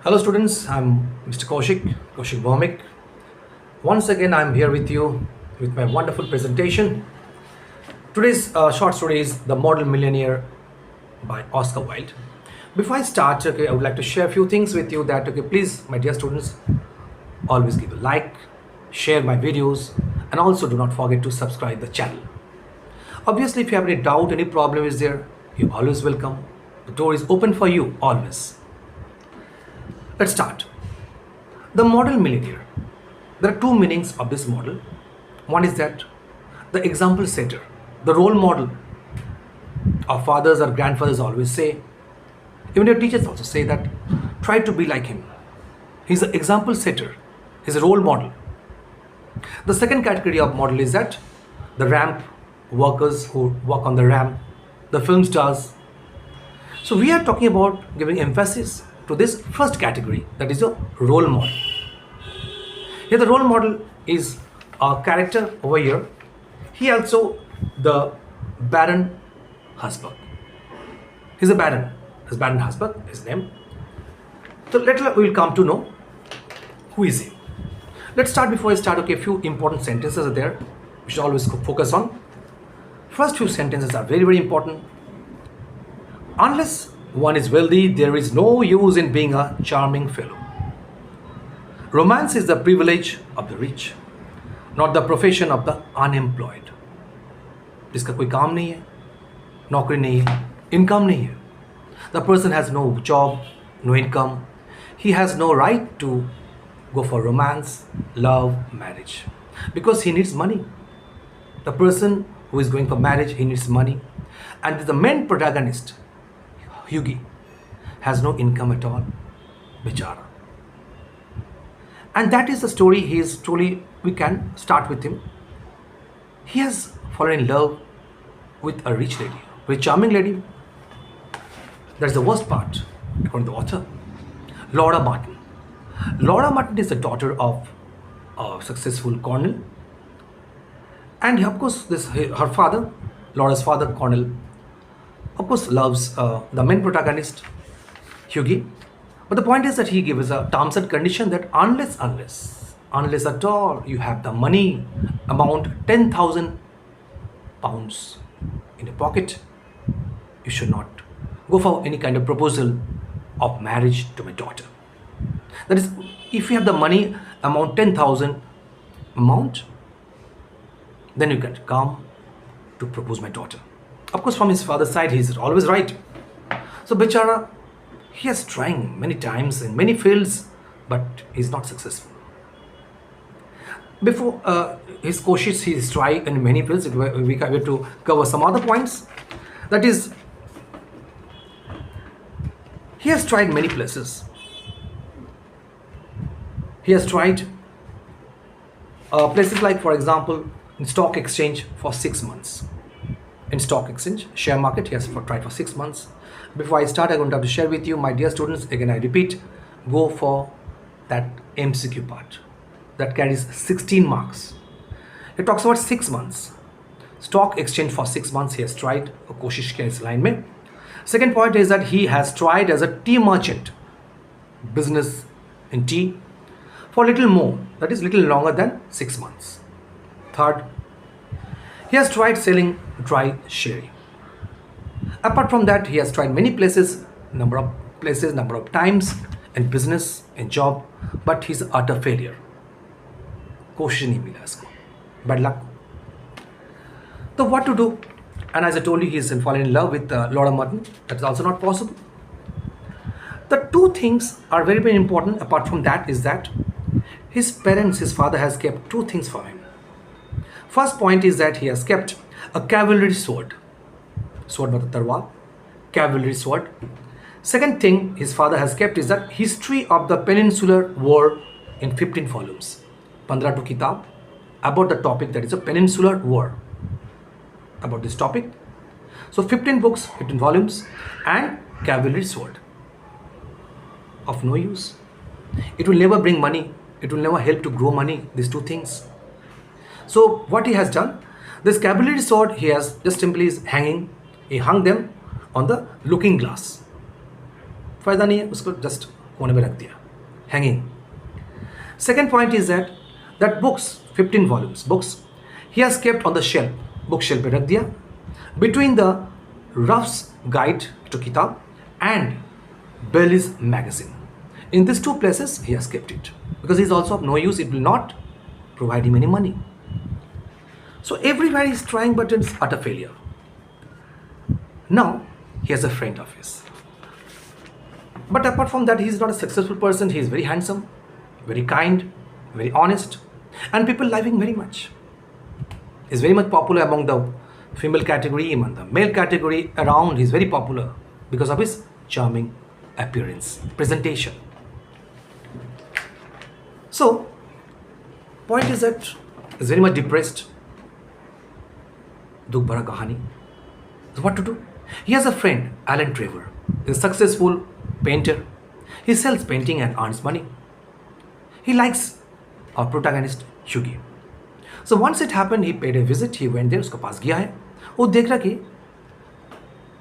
Hello students, I'm Mr. Kaushik Bhomik. Once again, I'm here with you with my wonderful presentation. Today's short story is The Model Millionaire by Oscar Wilde. Before I start, I would like to share a few things with you that, please, my dear students, always give a like, share my videos, and also do not forget to subscribe the channel. Obviously, if you have any doubt, any problem is there, you're always welcome. The door is open for you always. Let's start. The model millionaire. There are two meanings of this model. One is that the example setter, the role model. Our fathers or grandfathers always say, even your teachers also say that, try to be like him. He's an example setter. He's a role model. The second category of model is that the ramp workers who walk on the ramp, the film stars. So we are talking about giving emphasis to this first category, that is a role model. Here the role model is a character over here. He also the Baron Hasbach. He's a Baron. His Baron Hasbach, his name. So later we will come to know who is he. Let's start. Before I start, a few important sentences are there we should always focus on. First few sentences are very important. Unless one is wealthy, there is no use in being a charming fellow. Romance is the privilege of the rich, not the profession of the unemployed. जिसका कोई काम नहीं है, नौकरी नहीं है, income नहीं है. The person has no job, no income. He has no right to go for romance, love, marriage, because he needs money. The person who is going for marriage, he needs money, and the main protagonist, Hughie, has no income at all, Bichara. And that is the story. He is truly, we can start with him. He has fallen in love with a rich lady, very charming lady. That's the worst part, according to the author. Laura Martin. Laura Martin is the daughter of a successful colonel. And of course, her father, Laura's father, Colonel, of course, loves the main protagonist, Hughie. But the point is that he gives a terms and condition that unless at all you have the money amount 10,000 pounds in your pocket, you should not go for any kind of proposal of marriage to my daughter. That is, if you have the money amount 10,000 amount, then you can come to propose my daughter. Of course, from his father's side, he's always right. So Bichara, he has tried many times in many fields, but he's not successful. Before his courses, he's tried in many fields. We have to cover some other points. That is, he has tried many places. He has tried places like, for example, in stock exchange for 6 months. In stock exchange, share market, he has tried for 6 months. Before I start, I'm going to have to share with you, my dear students, again I repeat, go for that MCQ part that carries 16 marks. It talks about 6 months. Stock exchange for 6 months, he has tried. Koshish ke is line mein. Second point is that he has tried as a tea merchant, business in tea, for little more, that is little longer than 6 months. Third, he has tried selling dry sherry. Apart from that, he has tried many places, number of times in business, in job, but he's utter failure. कोशिश नहीं मिला इसको. Bad luck. So what to do? And as I told you, he is fallen in love with Laura Martin. That is also not possible. The two things are very, very important. Apart from that, is that his parents, his father has kept two things for him. First point is that he has kept a cavalry sword. Sword matlab tarwar. Cavalry sword. Second thing his father has kept is that history of the Peninsular War in 15 volumes. 15 to kitab about the topic, that is a Peninsular War. About this topic. So 15 books, 15 volumes, and cavalry sword. Of no use. It will never bring money. It will never help to grow money. These two things. So what he has done, this cavalry sword, he has just simply is hanging. He hung them on the looking glass. फायदा नहीं है, उसको just कोने में रख दिया, hanging. Second point is that books, 15 volumes books, he has kept on the shelf, bookshelf पे रख दिया, between the Ruff's Guide to Kitab and Belly's magazine. In these two places he has kept it because he is also of no use. It will not provide him any money. So everywhere he is trying, but it's utter failure. Now he has a friend of his, but apart from that he is not a successful person. He is very handsome, very kind, very honest, and people like him very much. He is very much popular among the female category, among the male category around. He is very popular because of his charming appearance, presentation. So point is that he is very much depressed. Dukh bhara kahani. So what to do? He has a friend, Alan Trevor. He is a successful painter. He sells painting and earns money. He likes our protagonist Hughie. So once it happened, he paid a visit. He went there. उसके पास गया है. वो देख रहा कि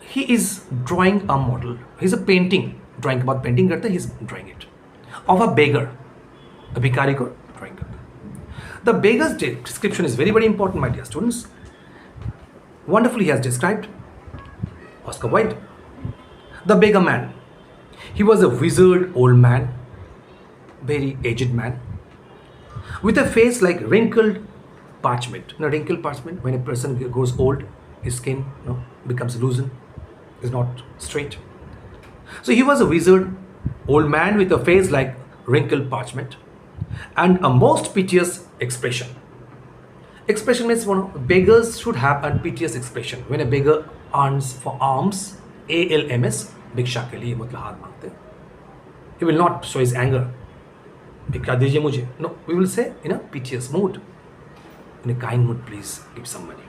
he is drawing a model. He's a painting. Drawing के बाद painting करता है. He's drawing it of a beggar. A भिखारी को drawing करता है. The beggar's description is very very important, my dear students. Wonderfully he has described Oscar Wilde. The beggar man. He was a withered old man, very aged man, with a face like wrinkled parchment. You know, wrinkled parchment, when a person grows old, his skin becomes loosened, is not straight. So he was a withered old man with a face like wrinkled parchment and a most piteous expression. Expression means beggars should have a piteous expression. When a beggar earns for alms, ALMS, भिक्षा के लिए मतलब हाथ मांगते, he will not show his anger. भिक्षा दीजिए मुझे. No, we will say in a piteous mood, in a kind mood, please give some money.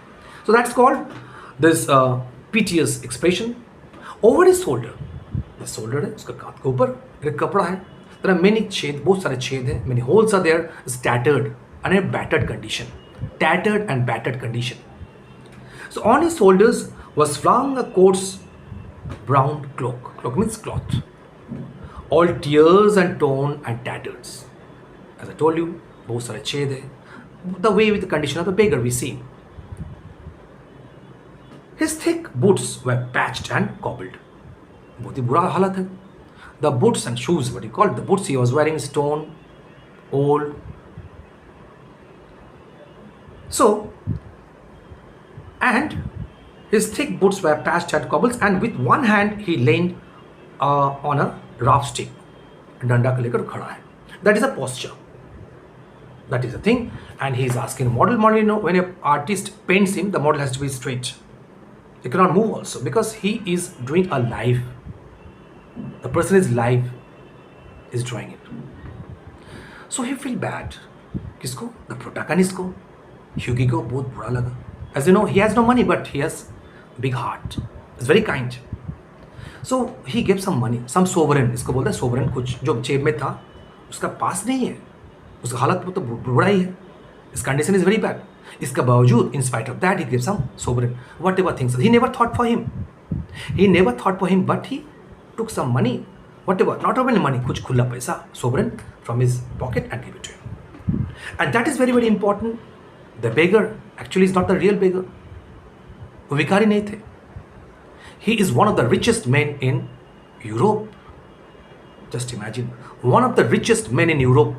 So that's called this piteous expression. Over his shoulder, the shoulder है उसका कांध के ऊपर एक कपड़ा है. There are many छेद, बहुत सारे छेद हैं. Many holes are there. It's tattered and a battered condition. Tattered and battered condition. So on his shoulders was flung a coarse brown cloak. Cloak means cloth. All tears and torn and tattered. As I told you, बहुत सारे छेद है. The way with the condition of the beggar we see. His thick boots were patched and cobbled. बहुत ही बुरा हालत है. The boots and shoes, what he called the boots he was wearing, is torn, old. So, and his thick boots were patched and cobbles, and with one hand he leaned on a raft stick. डंडा को लेकर खड़ा है. That is a posture. That is a thing. And he is asking model, when an artist paints him, the model has to be straight. He cannot move also because he is doing a live. The person is live, is drawing it. So he feel bad. किसको? The protagonist को. Hughie को बहुत बुरा लगा. As you know, he has no money, but he has big heart. He's very kind. So he gave some money, some sovereign. इसको बोलते हैं sovereign. कुछ जो जेब में था, उसका पास नहीं है. उसका हालत तो बुरा ही है. His condition is very bad. इसका बावजूद, in spite of that, he gave some sovereign. Whatever things. He never thought for him. He never thought for him, but he took some money, whatever, not only money, कुछ खुला पैसा, sovereign, from his pocket and gave it to him. And that is very very important. The beggar actually is not the real beggar. वो भिखारी नहीं थे. He is one of the richest men in Europe. Just imagine, one of the richest men in Europe.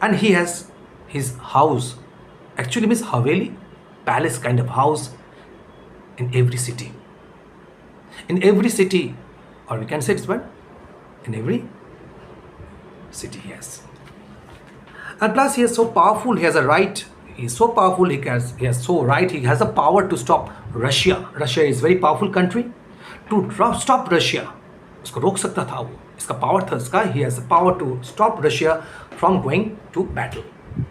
And he has his house, actually means haveli, palace kind of house in every city. In every city, or we can say it's what? In every city he has. And plus he is so powerful, he has a right, he is so powerful, he has so right, he has the power to stop Russia. Russia is very powerful country. To stop Russia, उसको रोक सकता था वो. इसका power था इसका. He has the power to stop Russia from going to battle.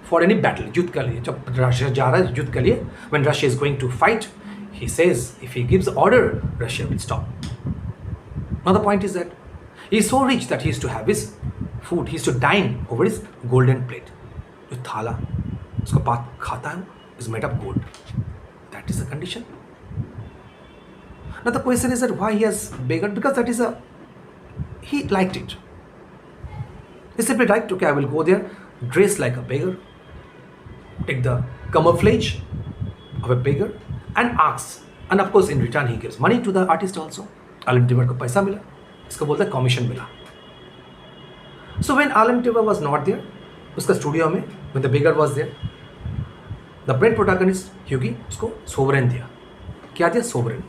For any battle, युद्ध के लिए. जब Russia जा रहा है युद्ध के लिए, when Russia is going to fight, he says if he gives the order, Russia will stop. Now the point is that he is so rich that he used to have his food, he used to dine over his golden plate. जो थाला उसका पात खाता है is made of gold. That is the condition. Now the question is that why he has beggared? Because that is a he liked it. He simply liked, okay, I will go there, dress like a beggar, take the camouflage of a beggar, and ask. And of course, in return, he gives money to the artist also. Alan Tiver को पैसा मिला, इसको बोलते हैं commission मिला. So when Alan Tiver was not there, उसका studio में, when the beggar was there, the main protagonist Hughie उसको sovereign दिया. क्या दिया? Sovereign.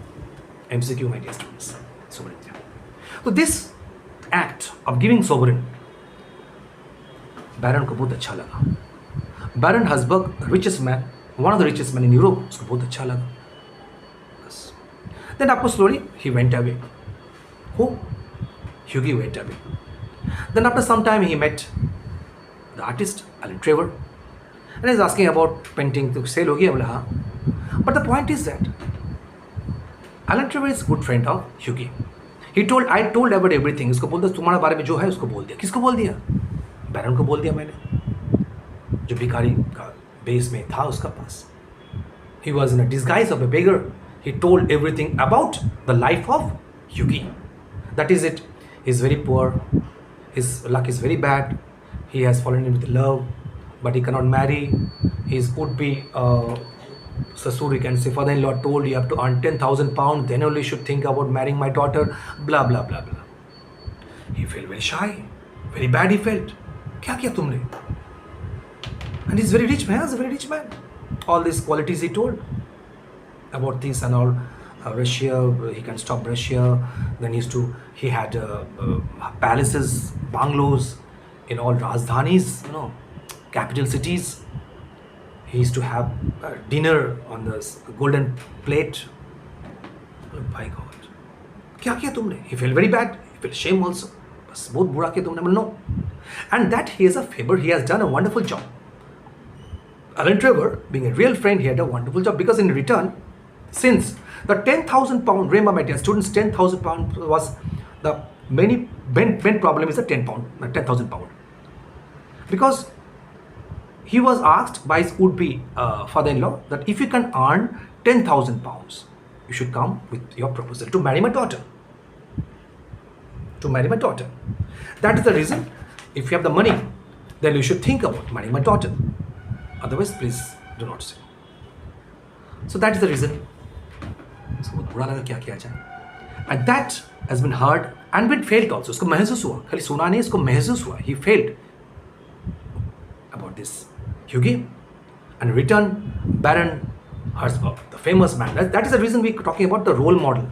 MCQ, my dear students, sovereign दिया. So this act of giving sovereign, Baron को बहुत अच्छा लगा. Baron Habsburg, richest man, one of the richest men in Europe, उसको बहुत अच्छा लगा. Then after slowly he went away. Who? Hughie went away. Then after some time he met the artist Alan Trevor, and he's asking about painting to sale हो गया. बोला हाँ. But the point is that Alan Trevor is a good friend of Hughie. I told about everything. इसको बोलता तुम्हारे बारे में जो है उसको बोल दिया. किसको बोल दिया? बैरन को बोल दिया मैंने, जो भिखारी का बेस में था उसका पास. He was in a disguise of a beggar. He told everything about the life of Hughie. That is it. He's very poor. His luck is very bad. He has fallen in with love, but he cannot marry. His would-be Sasur, you can say, father-in-law told you have to earn 10,000 pounds, then only you should think about marrying my daughter, blah, blah, blah, blah. He felt very shy. Very bad he felt. क्या किया तुमने? And he's very rich man. He's a very rich man. All these qualities he told about this and all. Russia, he can stop Russia. Then he had palaces, bungalows in all Rajdhanis, capital cities. He used to have dinner on this golden plate. Oh my God, क्या किया तुमने? He felt very bad. He felt shame also. बस बहुत बुरा किया तुमने. No. And that he is a favor. He has done a wonderful job. Alan Trevor, being a real friend, he had a wonderful job, because in return, since the 10,000 pound, remember my dear students, 10,000 pound was the main problem is the 10,000 pound. Because he was asked by his would-be father-in-law that if you can earn 10,000 pounds, you should come with your proposal to marry my daughter. To marry my daughter. That is the reason. If you have the money, then you should think about marrying my daughter. Otherwise, please do not say. So that is the reason. उसको बहुत बुरा लगा, क्या किया जाए. And that has been heard and been felt also. उसको महसूस हुआ, खाली सुना नहीं, इसको महसूस हुआ. He felt about this Hughie. And in return, Baron Habsburg, the famous man. That is the reason we are talking about the role model.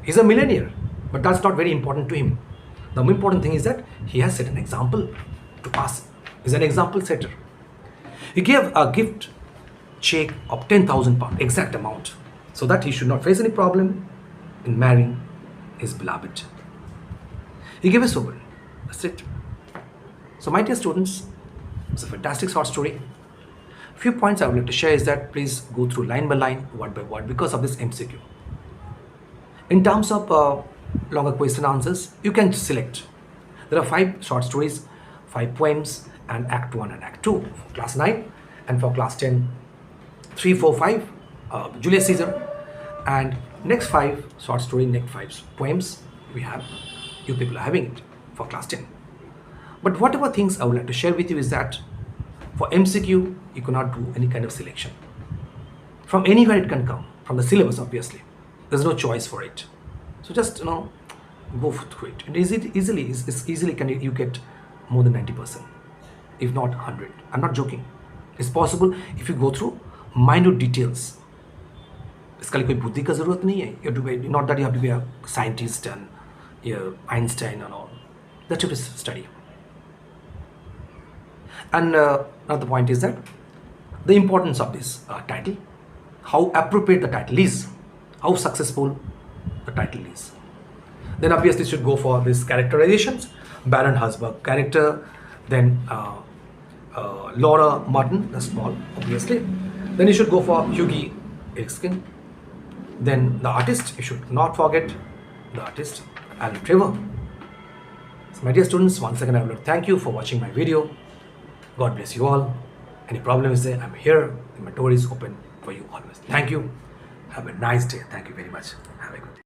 He's a millionaire, but that's not very important to him. The more important thing is that he has set an example to us. He's an example setter. He gave a gift check of 10,000 pounds, exact amount, so that he should not face any problem in marrying his beloved. He gave a sovereign. That's it. So my dear students, it's a fantastic short story. A few points I would like to share is that please go through line by line, word by word, because of this MCQ. In terms of longer question answers, you can select. There are 5 short stories, 5 poems, and Act 1 and Act 2 for class 9, and for class 10, 3, 4, 5, Julius Caesar, and next 5 short story, next 5 poems we have, you people are having it for class 10. But whatever things I would like to share with you is that for MCQ, you cannot do any kind of selection. From anywhere it can come, from the syllabus obviously. There's no choice for it. So just, go through it. And easily can you get more than 90%, if not 100. I'm not joking. It's possible if you go through minute details. इसका लिए कोई बुद्धि का ज़रूरत नहीं है. You have to be, not that you have to be a scientist and Einstein and all. That you have to study. And another point is that the importance of this title, how appropriate the title is, how successful the title is. Then obviously you should go for these characterizations. Baron Habsburg character, then Laura Martin, the small, obviously. Then you should go for Hughie Erskine. Then the artist, you should not forget the artist, Alan Trevor. So my dear students, once again I would like to thank you for watching my video. God bless you all. Any problem is there, I'm here. My door is open for you always. Thank you. Have a nice day. Thank you very much. Have a good day.